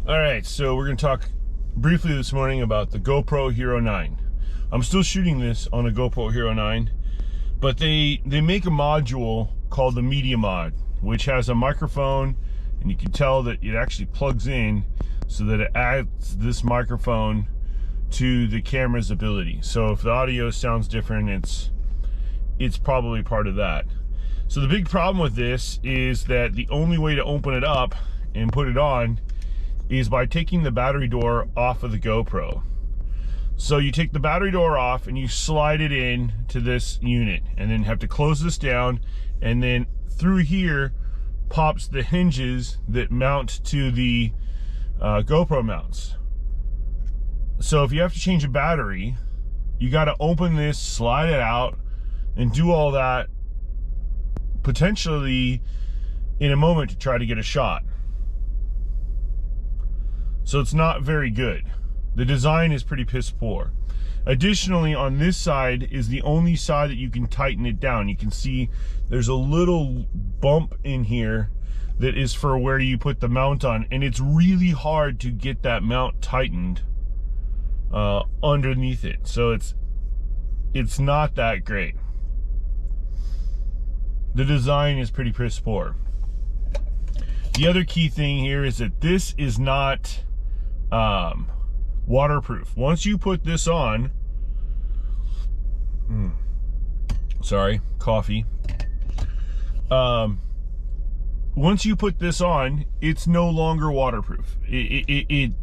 All right, so we're going to talk briefly this morning about the GoPro Hero 9. I'm still shooting this on a GoPro Hero 9, but they make a module called the Media Mod, which has a microphone, and you can tell that it actually plugs in so that it adds this microphone to the camera's ability. So if the audio sounds different, it's probably part of that. So the big problem with this is that the only way to open it up and put it on is by taking the battery door off of the GoPro. So you take the battery door off and you slide it in to this unit, and then have to close this down, and then through here pops the hinges that mount to the GoPro mounts. So if you have to change a battery, you got to open this, slide it out, and do all that potentially in a moment to try to get a shot. So it's not very good. The design is pretty piss poor. Additionally, on this side is the only side that you can tighten it down. You can see there's a little bump in here that is for where you put the mount on, and it's really hard to get that mount tightened underneath it. So it's not that great. The design is pretty piss poor. The other key thing here is that this is not waterproof. Once you put this on, sorry, coffee. Once you put this on, it's no longer waterproof. It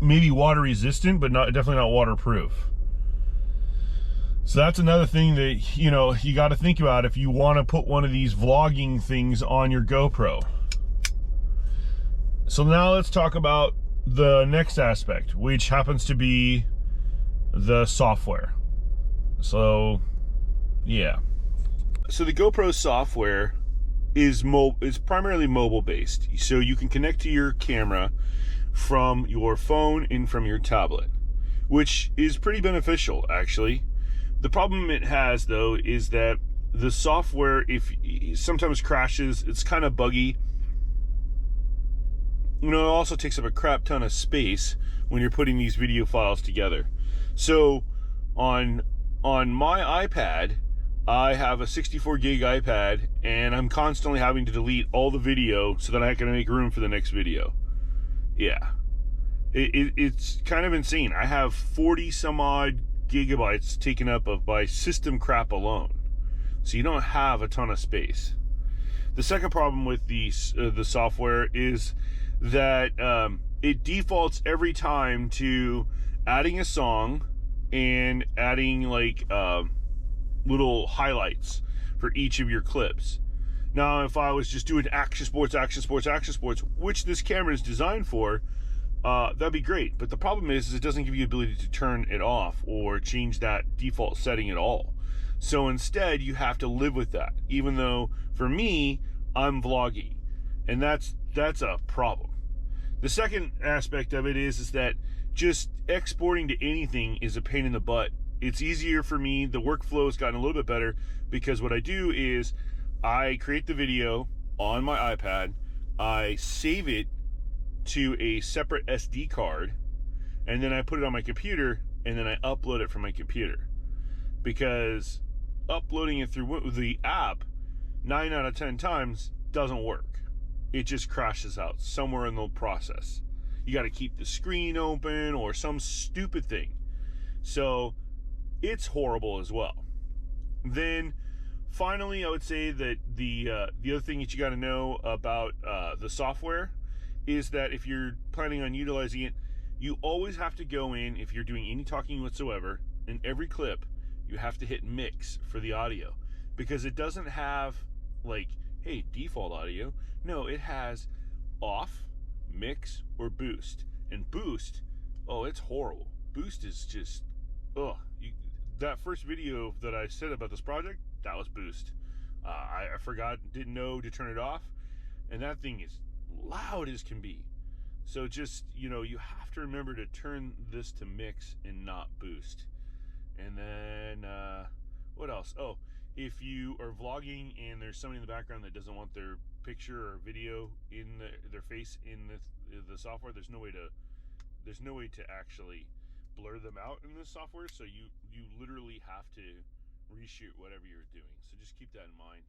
may be water resistant, but definitely not waterproof. So that's another thing that you got to think about if you want to put one of these vlogging things on your GoPro. So now let's talk about the next aspect, which happens to be the software. So yeah. So the GoPro software is primarily mobile based. So you can connect to your camera from your phone and from your tablet, which is pretty beneficial actually. The problem it has though is that the software, if sometimes crashes, it's kind of buggy. It also takes up a crap ton of space when you're putting these video files together. So on my iPad, I have a 64 gig iPad, and I'm constantly having to delete all the video so that I can make room for the next video. Yeah, it's kind of insane. I have 40 some odd gigabytes taken up by system crap alone, so you don't have a ton of space. The second problem with the software is that it defaults every time to adding a song and adding like little highlights for each of your clips. Now, if I was just doing action sports, which this camera is designed for, that'd be great. But the problem is it doesn't give you the ability to turn it off or change that default setting at all. So instead, you have to live with that, even though for me, I'm vlogging, and that's a problem. The second aspect of it is that just exporting to anything is a pain in the butt. It's easier for me. The workflow has gotten a little bit better because what I do is I create the video on my iPad, I save it to a separate SD card, and then I put it on my computer, and then I upload it from my computer. Because uploading it through the app 9 out of 10 times doesn't work. It just crashes out somewhere in the process. You got to keep the screen open or some stupid thing. So it's horrible as well. Then finally, I would say that the other thing that you got to know about the software is that if you're planning on utilizing it, you always have to go in, if you're doing any talking whatsoever, in every clip, you have to hit mix for the audio, because it doesn't have like, hey, default audio. No, it has off, mix, or boost. And boost, oh, it's horrible. Boost is just, that first video that I said about this project, that was boost. I forgot, didn't know to turn it off, and that thing is loud as can be. So just, you have to remember to turn this to mix and not boost. And then, what else? Oh, if you are vlogging and there's somebody in the background that doesn't want their picture or video in their face in the software, there's no way to actually blur them out in this software. So you literally have to reshoot whatever you're doing. So just keep that in mind.